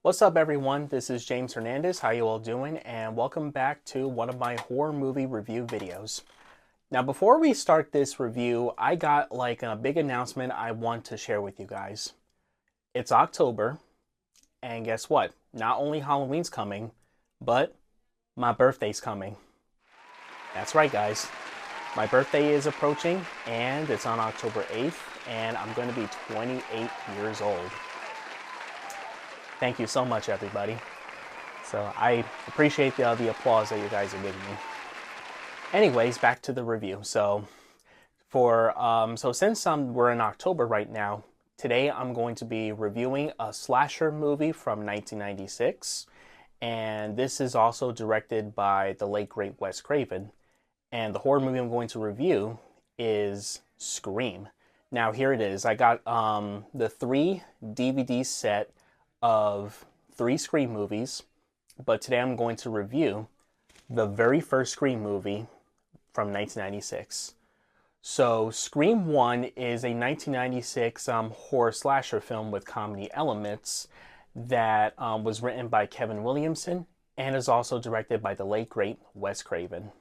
What's up everyone, this is James Hernandez, how you all doing, and welcome back to one of my horror movie review videos. Now before we start this review, I got like a big announcement I want to share with you guys. It's October, and guess what? Not only Halloween's coming, but my birthday's coming. That's right guys, my birthday is approaching and it's on October 8th, and I'm going to be 28 years old. Thank you so much, everybody. So I appreciate the applause that you guys are giving me. Anyways, back to the review. So since we're in October right now, today I'm going to be reviewing a slasher movie from 1996, and this is also directed by the late great Wes Craven. And the horror movie I'm going to review is Scream. Now here it is. I got the 3 DVD set of 3 Scream movies, but today I'm going to review the very first Scream movie from 1996. So Scream 1 is a 1996 horror slasher film with comedy elements that was written by Kevin Williamson and is also directed by the late great Wes Craven.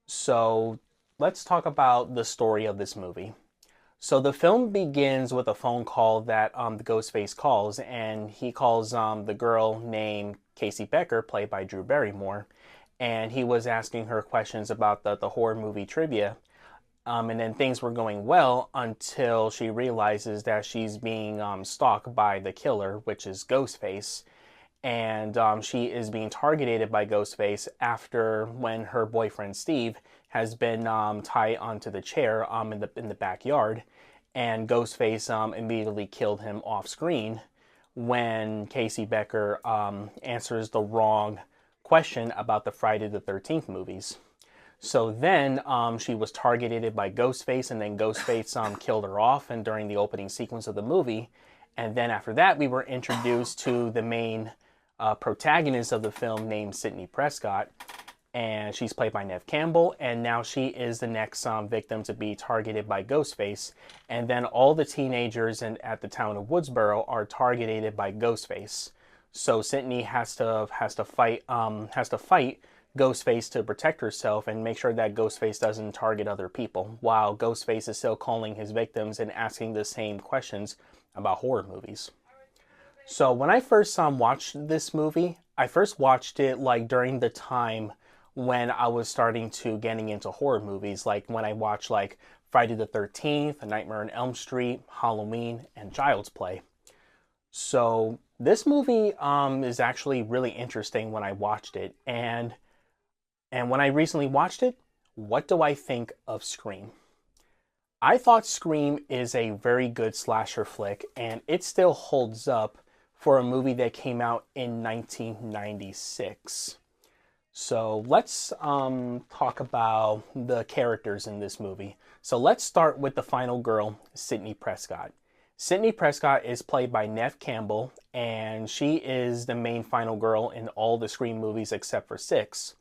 So let's talk about the story of this movie. So the film begins with a phone call that the Ghostface calls, and he calls the girl named Casey Becker, played by Drew Barrymore, and he was asking her questions about the horror movie trivia, and then things were going well until she realizes that she's being stalked by the killer, which is Ghostface, and she is being targeted by Ghostface after when her boyfriend Steve has been tied onto the chair in the backyard, and Ghostface immediately killed him off screen when Casey Becker answers the wrong question about the Friday the 13th movies. So then she was targeted by Ghostface, and then Ghostface killed her off and during the opening sequence of the movie. And then after that we were introduced to the main protagonist of the film named Sidney Prescott, and she's played by Neve Campbell, and now she is the next victim to be targeted by Ghostface. And then all the teenagers at the town of Woodsboro are targeted by Ghostface. So Sidney has to fight Ghostface to protect herself and make sure that Ghostface doesn't target other people, while Ghostface is still calling his victims and asking the same questions about horror movies. So when I first watched this movie, I first watched it like during the time when I was starting to getting into horror movies, like when I watched like Friday the 13th, Nightmare on Elm Street, Halloween, and Child's Play. So this movie is actually really interesting when I watched it, and when I recently watched it, what do I think of Scream? I thought Scream is a very good slasher flick, and it still holds up for a movie that came out in 1996. So let's talk about the characters in this movie. So let's start with the final girl, Sidney Prescott. Sidney Prescott is played by Neve Campbell, and she is the main final girl in all the Scream movies except for 6,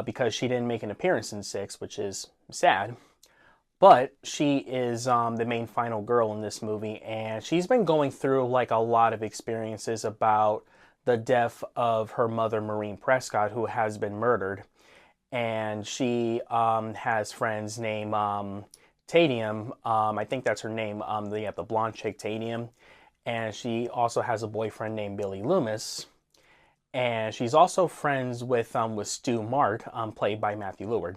because she didn't make an appearance in 6, which is sad. But she is the main final girl in this movie, and she's been going through like a lot of experiences about the death of her mother, Maureen Prescott, who has been murdered. And she has friends named Tadium, I think that's her name, the blonde chick Tadium. And she also has a boyfriend named Billy Loomis. And she's also friends with Stu Mart, played by Matthew Lillard.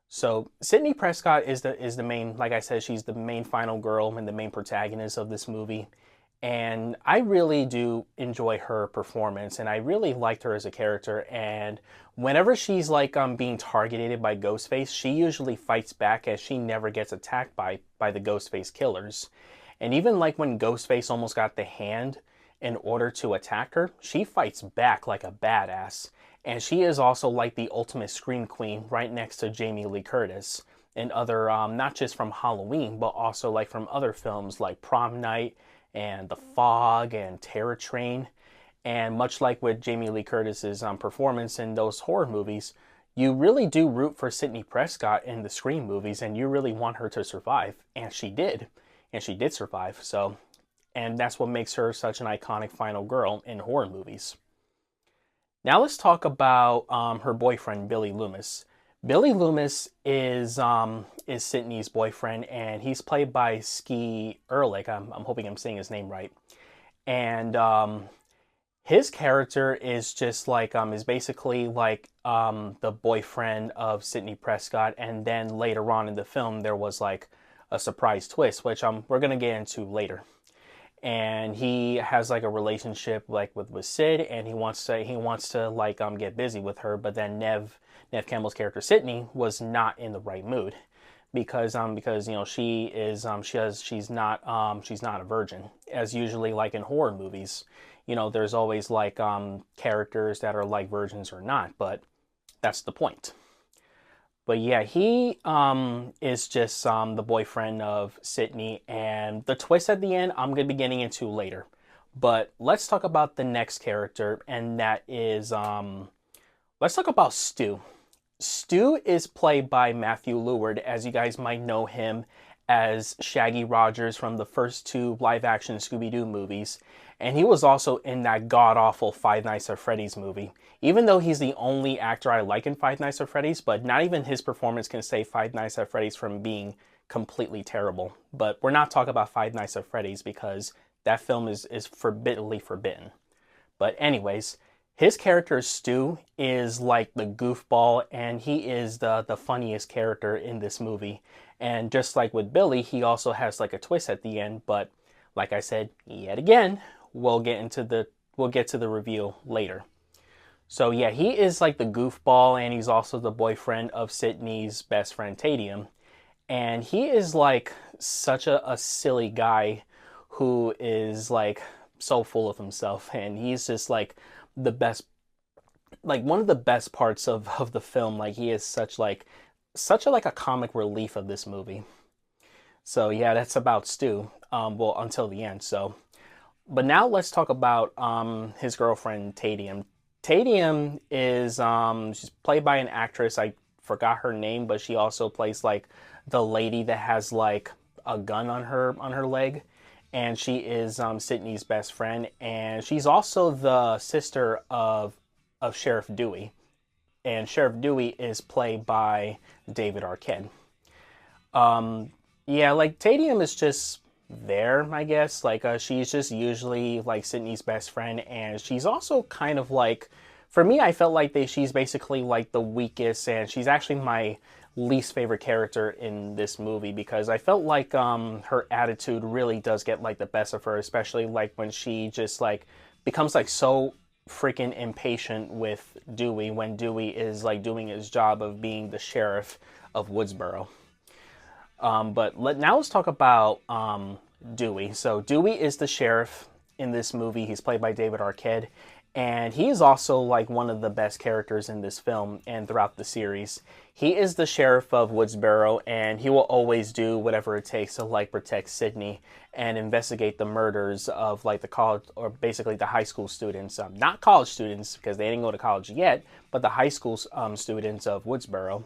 So Sidney Prescott is the main, like I said, she's the main final girl and the main protagonist of this movie. And I really do enjoy her performance, and I really liked her as a character. And whenever she's like being targeted by Ghostface, she usually fights back, as she never gets attacked by the Ghostface killers. And even like when Ghostface almost got the hand in order to attack her, she fights back like a badass. And she is also like the ultimate scream queen, right next to Jamie Lee Curtis and other, not just from Halloween, but also like from other films like Prom Night and The Fog and Terror Train. And much like with Jamie Lee Curtis's performance in those horror movies, you really do root for Sidney Prescott in the Scream movies, and you really want her to survive, and she did survive. So, and that's what makes her such an iconic final girl in horror movies. Now let's talk about her boyfriend, Billy Loomis. Billy Loomis is Sydney's boyfriend, and he's played by Ski Ehrlich. I'm hoping I'm saying his name right. And his character is just like is basically like the boyfriend of Sidney Prescott, and then later on in the film there was like a surprise twist, which we're gonna get into later. And he has like a relationship like with Sid, and he wants to like get busy with her, but then Nev Campbell's character Sydney was not in the right mood because you know she's not a virgin, as usually like in horror movies. You know, there's always like characters that are like virgins or not, but that's the point. But yeah, he is just the boyfriend of Sydney, and the twist at the end I'm gonna be getting into later. But let's talk about the next character, and that is let's talk about Stu. Stu is played by Matthew Lillard, as you guys might know him as Shaggy Rogers from the first two live-action Scooby-Doo movies. And he was also in that god-awful Five Nights at Freddy's movie. Even though he's the only actor I like in Five Nights at Freddy's, but not even his performance can save Five Nights at Freddy's from being completely terrible. But we're not talking about Five Nights at Freddy's because that film is forbiddenly forbidden. But anyways, his character Stu is like the goofball, and he is the funniest character in this movie. And just like with Billy, he also has like a twist at the end, but like I said, yet again, we'll get to the reveal later. So yeah, he is like the goofball, and he's also the boyfriend of Sydney's best friend Tadium. And he is like such a silly guy who is like so full of himself, and he's just like the best, like one of the best parts of the film. Like he is such a comic relief of this movie. So yeah, that's about Stu. Well, until the end. So, but now let's talk about his girlfriend Tadium. Tadium is she's played by an actress. I forgot her name, but she also plays like the lady that has like a gun on her leg, and she is Sydney's best friend, and she's also the sister of Sheriff Dewey, and Sheriff Dewey is played by David Arquette. Yeah, like Tadium is just there, I guess. Like she's just usually like Sydney's best friend, and she's also kind of like, for me, I felt like she's basically like the weakest, and she's actually my least favorite character in this movie because I felt like her attitude really does get like the best of her, especially like when she just like becomes like so freaking impatient with Dewey when Dewey is like doing his job of being the sheriff of Woodsboro. But now let's talk about Dewey. So Dewey is the sheriff in this movie. He's played by David Arquette, and he is also like one of the best characters in this film and throughout the series. He is the sheriff of Woodsboro, and he will always do whatever it takes to like protect Sydney and investigate the murders of like the college, or basically the high school students, not college students because they didn't go to college yet, but the high school students of Woodsboro.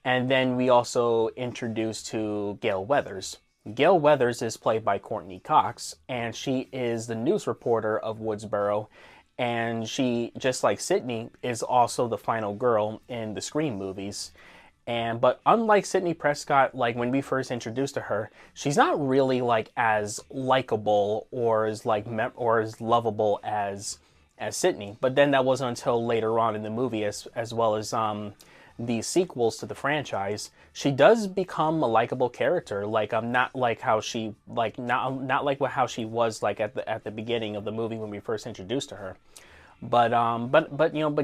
And then we also introduced to Gale Weathers. Gale Weathers is played by Courtney Cox, and she is the news reporter of Woodsboro, and she, just like Sydney, is also the final girl in the Scream movies. But unlike Sidney Prescott, like when we first introduced to her, she's not really like as likable or as lovable as Sydney. But then that wasn't until later on in the movie, as well as the sequels to the franchise, she does become a likable character. Like not like how she not like how she was like at the beginning of the movie when we first introduced to her. But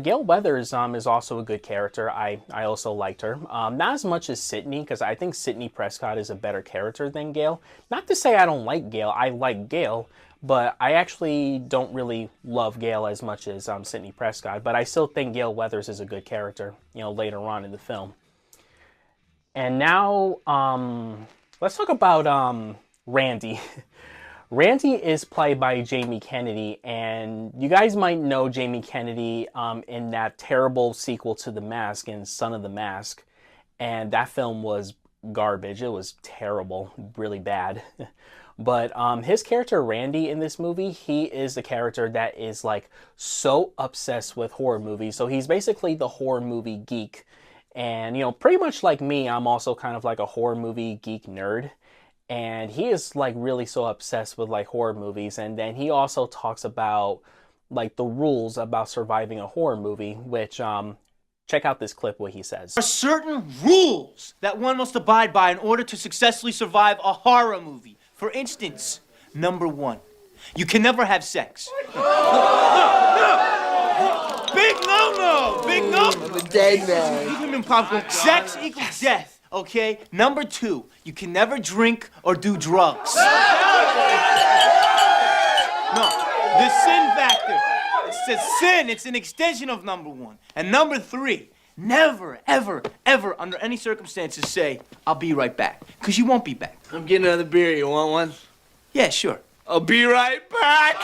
Gale Weathers is also a good character. I also liked her. Not as much as Sydney, because I think Sidney Prescott is a better character than Gale. Not to say I don't like Gale. I like Gale, but I actually don't really love Gale as much as Sidney Prescott. But I still think Gale Weathers is a good character, later on in the film. And now, let's talk about Randy. Randy is played by Jamie Kennedy, and you guys might know Jamie Kennedy in that terrible sequel to The Mask and Son of the Mask. And that film was garbage. It was terrible, really bad. But his character Randy in this movie, he is the character that is like so obsessed with horror movies. So he's basically the horror movie geek. And, you know, pretty much like me, I'm also kind of like a horror movie geek nerd. And he is like really so obsessed with like horror movies. And then he also talks about like the rules about surviving a horror movie, which check out this clip what he says. There are certain rules that one must abide by in order to successfully survive a horror movie. For instance, number 1, you can never have sex. Big no-no! Big no! I'm a dead man. Sex equals death, okay? Number 2, you can never drink or do drugs. No, the sin factor. It's a sin. It's an extension of number 1. And number 3, never, ever, ever, under any circumstances say, I'll be right back. Because you won't be back. I'm getting another beer. You want one? Yeah, sure. I'll be right back.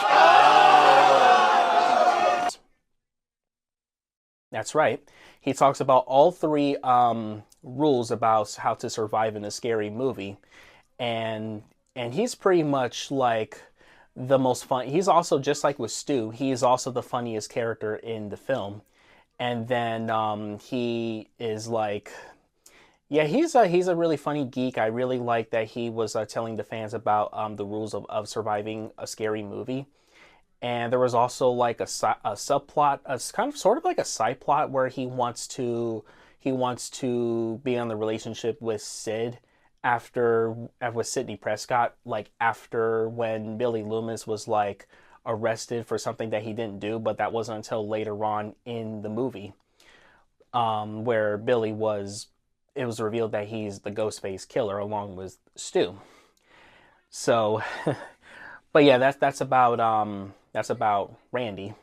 That's right. He talks about all 3 rules about how to survive in a scary movie. And he's pretty much like the most fun. He's also, just like with Stu, he is also the funniest character in the film. And then he is like, yeah, he's a really funny geek. I really like that he was telling the fans about the rules of surviving a scary movie. And there was also like a subplot, kind of sort of like a side plot where he wants to be on the relationship with Sid with Sidney Prescott, like after when Billy Loomis was like arrested for something that he didn't do, but that wasn't until later on in the movie, where it was revealed that he's the Ghostface killer along with Stu. So, but yeah, that's about Randy.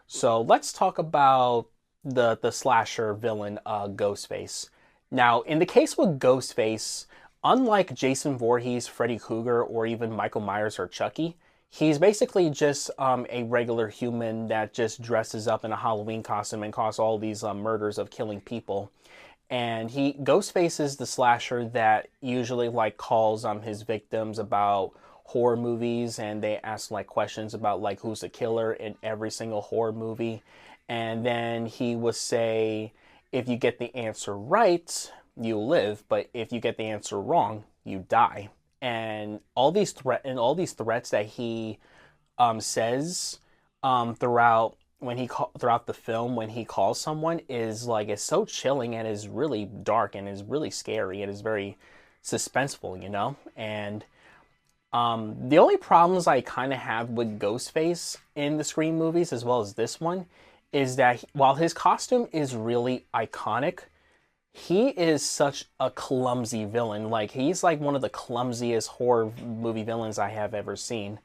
So let's talk about the slasher villain, Ghostface. Now, in the case with Ghostface, unlike Jason Voorhees, Freddy Krueger, or even Michael Myers or Chucky, he's basically just a regular human that just dresses up in a Halloween costume and causes all these murders of killing people. And Ghostface is the slasher that usually like calls his victims about horror movies, and they ask like questions about like who's the killer in every single horror movie. And then he would say, if you get the answer right, you live, but if you get the answer wrong, you die. And all these threats that he says throughout the film when he calls someone is so chilling and is really dark and is really scary and is very suspenseful, you know. And the only problems I kind of have with Ghostface in the Scream movies, as well as this one, is that while his costume is really iconic, he is such a clumsy villain. Like, he's like one of the clumsiest horror movie villains I have ever seen.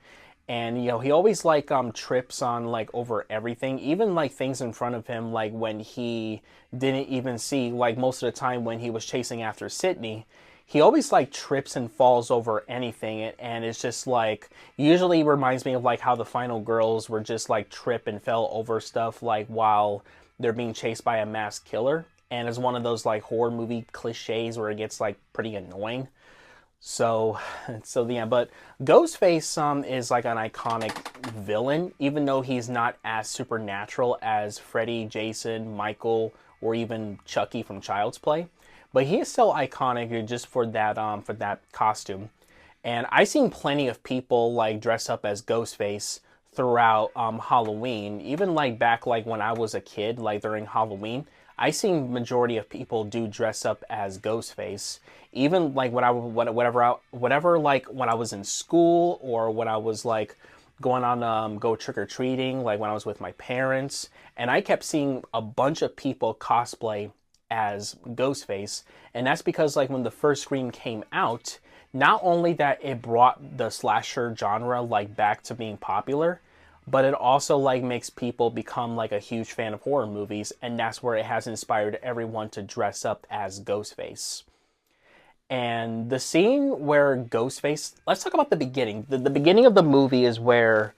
And, you know, he always like trips on like over everything, even like things in front of him, like when he didn't even see, like most of the time when he was chasing after Sydney, he always like trips and falls over anything. And it's just like, usually reminds me of like how the final girls were just like trip and fell over stuff like while they're being chased by a masked killer. And it's one of those like horror movie cliches where it gets like pretty annoying. So yeah, but Ghostface is like an iconic villain, even though he's not as supernatural as Freddy, Jason, Michael, or even Chucky from Child's Play. But he is still iconic just for that costume. And I've seen plenty of people like dress up as Ghostface throughout Halloween, even like back like when I was a kid, like during Halloween. I seen majority of people do dress up as Ghostface, even like when I was in school or when I was like going on go trick-or-treating, like when I was with my parents, and I kept seeing a bunch of people cosplay as Ghostface. And that's because like when the first Scream came out, not only that it brought the slasher genre like back to being popular, but it also like makes people become like a huge fan of horror movies, and that's where it has inspired everyone to dress up as Ghostface. And the scene where Ghostface, let's talk about the beginning. The beginning of the movie is where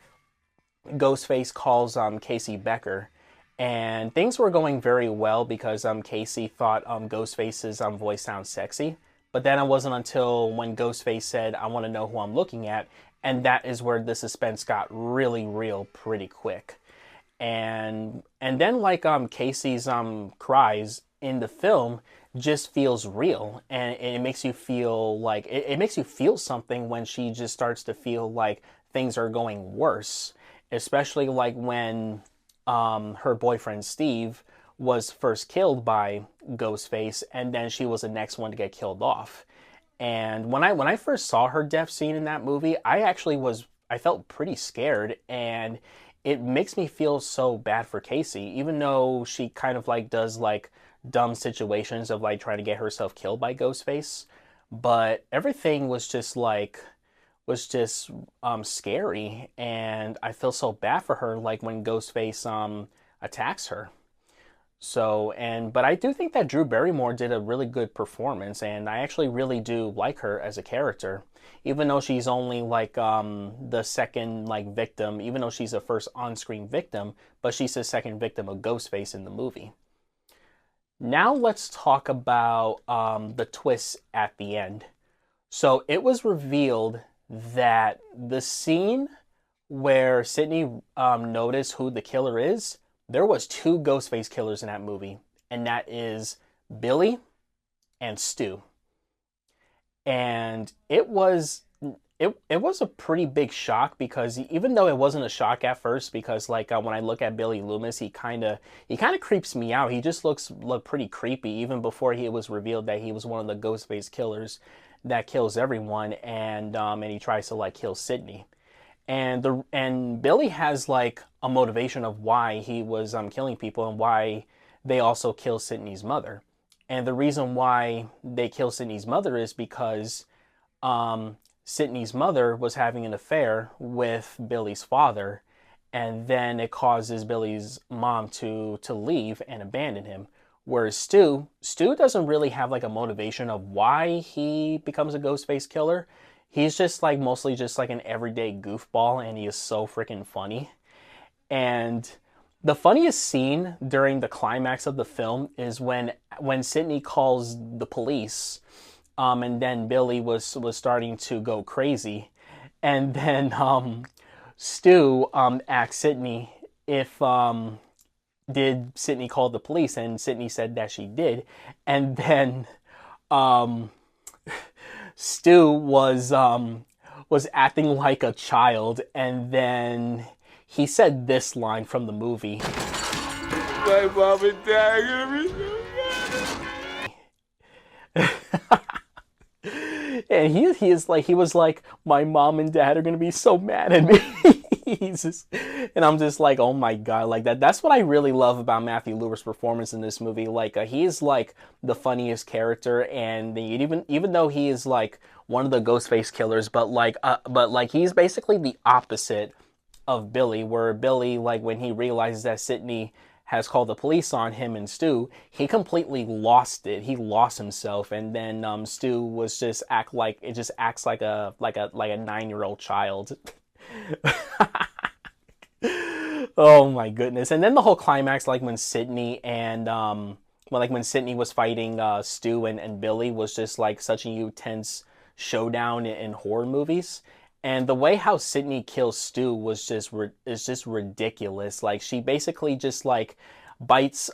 Ghostface calls Casey Becker, and things were going very well because Casey thought Ghostface's voice sounds sexy. But then it wasn't until when Ghostface said, "I want to know who I'm looking at," and that is where the suspense got really real pretty quick. And then like Casey's cries in the film just feels real, and it makes you feel like it makes you feel something when she just starts to feel like things are going worse, especially like when her boyfriend Steve was first killed by Ghostface, and then she was the next one to get killed off. And when I first saw her death scene in that movie, I felt pretty scared, and it makes me feel so bad for Casey, even though she kind of like does like dumb situations of like trying to get herself killed by Ghostface. But everything was just scary, and I feel so bad for her like when Ghostface attacks her. But I do think that Drew Barrymore did a really good performance, and I actually really do like her as a character, even though she's only like the second like victim, even though she's the first on-screen victim, but she's the second victim of Ghostface in the movie. Now let's talk about the twists at the end. So it was revealed that the scene where Sydney noticed who the killer is, there was two Ghostface killers in that movie, and that is Billy and Stu. And it was a pretty big shock, because even though it wasn't a shock at first, because like when I look at Billy Loomis, he kind of creeps me out. He just look pretty creepy even before he was revealed that he was one of the Ghostface killers that kills everyone, and he tries to like kill Sydney. And Billy has like a motivation of why he was killing people, and why they also kill Sydney's mother. And the reason why they kill Sydney's mother is because Sydney's mother was having an affair with Billy's father, and then it causes Billy's mom to leave and abandon him. Whereas Stu doesn't really have like a motivation of why he becomes a Ghostface killer. He's just like mostly just like an everyday goofball, and he is so freaking funny. And the funniest scene during the climax of the film is when Sydney calls the police, and then Billy was starting to go crazy, and then Stu asked Sydney if did Sydney call the police, and Sydney said that she did, and then Stu was acting like a child, and then he said this line from the movie. My mom and dad are gonna be so mad. And he was like, my mom and dad are gonna be so mad at me. And I'm just like, oh my god, like that's what I really love about Matthew Lewis' performance in this movie. Like he is like the funniest character, and even though he is like one of the Ghostface killers, but he's basically the opposite of Billy, where Billy, like when he realizes that Sydney has called the police on him and Stu, he completely lost it. He lost himself, and then Stu was just acts like a 9-year-old child. Oh my goodness. And then the whole climax, like when Sydney was fighting Stu and Billy, was just like such an intense showdown in horror movies. And the way how Sydney kills Stu is just ridiculous. Like she basically just like bites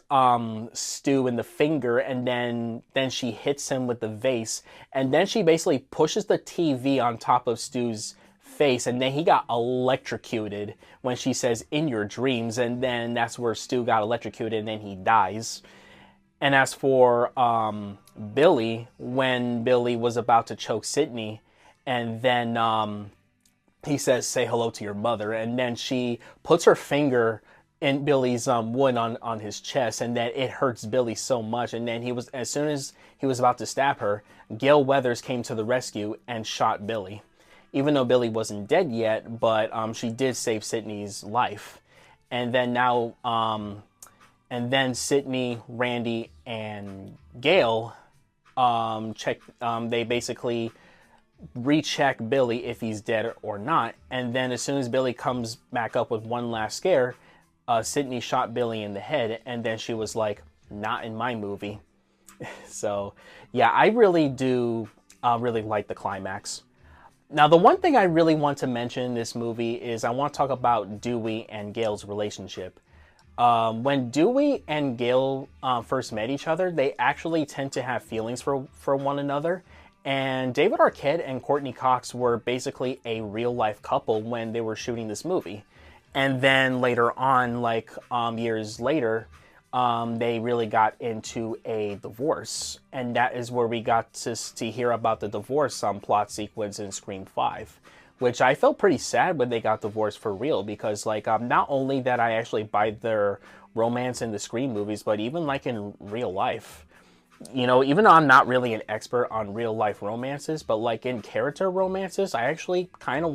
Stu in the finger, and then she hits him with the vase, and then she basically pushes the TV on top of Stu's face, and then he got electrocuted when she says in your dreams, and then that's where Stu got electrocuted, and then he dies. And as for Billy, when Billy was about to choke Sydney, and then he says, say hello to your mother, and then she puts her finger in Billy's wound on his chest, and then it hurts Billy so much, and then as soon as he was about to stab her, Gail Weathers came to the rescue and shot Billy. Even though Billy wasn't dead yet, but she did save Sydney's life. And then Sydney, Randy, and Gail they basically recheck Billy if he's dead or not. And then as soon as Billy comes back up with one last scare, Sydney shot Billy in the head, and then she was like, not in my movie. So yeah, I really do really liked the climax. Now, the one thing I really want to mention in this movie is I want to talk about Dewey and Gail's relationship. When Dewey and Gail first met each other, they actually tend to have feelings for one another. And David Arquette and Courtney Cox were basically a real-life couple when they were shooting this movie. And then later on, like years later, they really got into a divorce. And that is where we got to hear about the divorce plot sequence in Scream 5. Which I felt pretty sad when they got divorced for real, because like not only that I actually buy their romance in the Scream movies, but even like in real life. You know, even though I'm not really an expert on real life romances, but like in character romances, I really kind of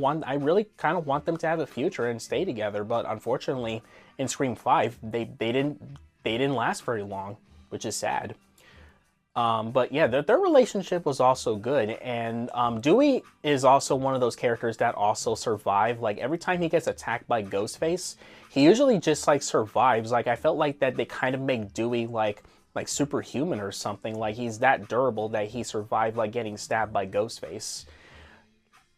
want them to have a future and stay together. But unfortunately, in Scream 5, they didn't last very long, which is sad. But yeah, their relationship was also good, and Dewey is also one of those characters that also survive. Like every time he gets attacked by Ghostface, he usually just like survives. Like I felt like that they kind of make Dewey like superhuman or something. Like he's that durable that he survived like getting stabbed by Ghostface.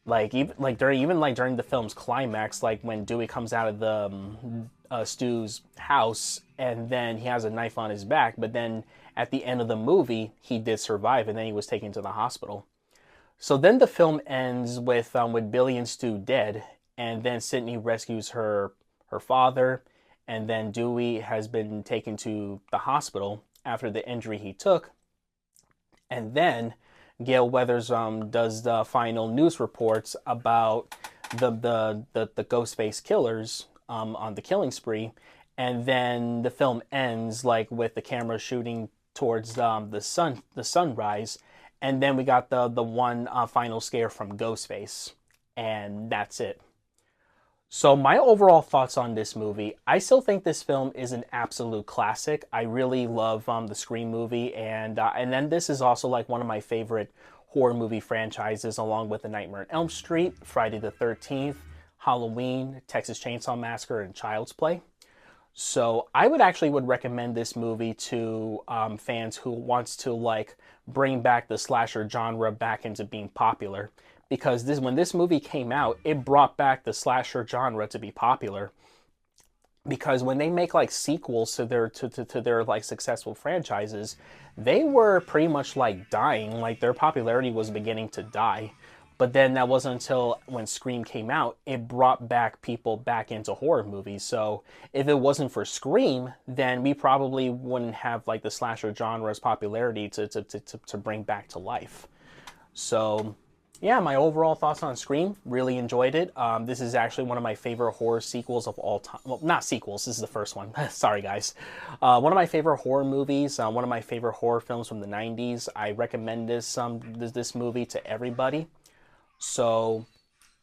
During the film's climax, like when Dewey comes out of the Stu's house and then he has a knife on his back, but then at the end of the movie he did survive and then he was taken to the hospital. So then the film ends with Billy and Stu dead, and then Sydney rescues her father, and then Dewey has been taken to the hospital after the injury he took, and then Gale Weathers does the final news reports about the Ghostface killers on the killing spree, and then the film ends like with the camera shooting towards the sunrise, and then we got the one final scare from Ghostface, and that's it. So my overall thoughts on this movie, I still think this film is an absolute classic. I really love the Scream movie, and then this is also like one of my favorite horror movie franchises, along with The Nightmare on Elm Street, Friday the 13th, Halloween, Texas Chainsaw Massacre, and Child's Play. So I would recommend this movie to fans who wants to like bring back the slasher genre back into being popular. Because when this movie came out, it brought back the slasher genre to be popular. Because when they make like sequels to their like successful franchises, they were pretty much like dying. Like their popularity was beginning to die. But then that wasn't until when Scream came out, it brought back people back into horror movies. So if it wasn't for Scream, then we probably wouldn't have like the slasher genre's popularity to bring back to life. So yeah, my overall thoughts on Scream, really enjoyed it. This is actually one of my favorite horror sequels of all time. Well, not sequels, this is the first one. Sorry, guys. One of my favorite horror movies, one of my favorite horror films from the 90s. I recommend this movie to everybody. So,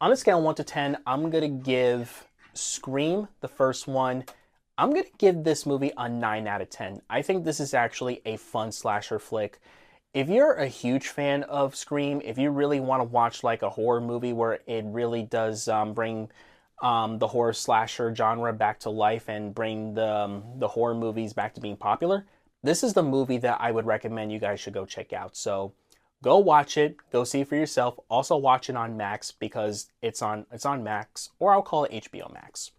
on a scale of 1 to 10, I'm going to give Scream, the first one, I'm going to give this movie a 9 out of 10. I think this is actually a fun slasher flick. If you're a huge fan of Scream, if you really want to watch like a horror movie where it really does bring the horror slasher genre back to life and bring the horror movies back to being popular, this is the movie that I would recommend you guys should go check out. So go watch it, go see it for yourself. Also watch it on Max because it's on Max, or I'll call it HBO Max.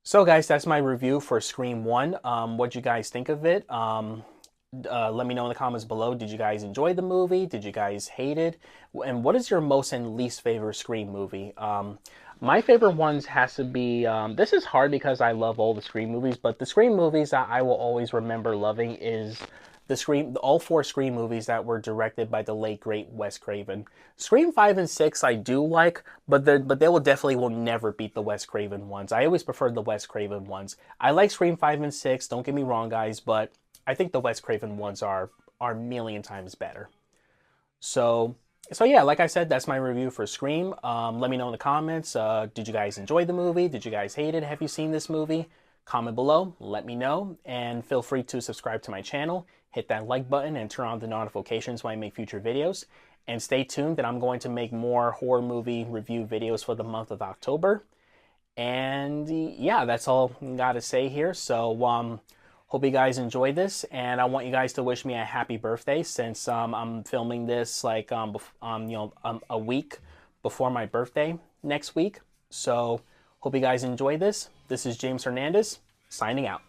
So guys, that's my review for Scream 1. What'd you guys think of it? Let me know in the comments below. Did you guys enjoy the movie? Did you guys hate it? And what is your most and least favorite Scream movie? My favorite ones has to be, this is hard because I love all the Scream movies, but the Scream movies that I will always remember loving is all 4 Scream movies that were directed by the late great Wes Craven. Scream 5 and 6 I do like, but they will never beat the Wes Craven ones. I always preferred the Wes Craven ones. I like Scream 5 and 6, don't get me wrong guys, but I think the Wes Craven ones are a million times better. So yeah, like I said, that's my review for Scream. Let me know in the comments, did you guys enjoy the movie? Did you guys hate it? Have you seen this movie? Comment below, let me know, and feel free to subscribe to my channel, hit that like button, and turn on the notifications when I make future videos. And stay tuned that I'm going to make more horror movie review videos for the month of October. And yeah, that's all I gotta say here. So Hope you guys enjoy this, and I want you guys to wish me a happy birthday since I'm filming this like a week before my birthday next week. So hope you guys enjoy this. This is James Hernandez signing out.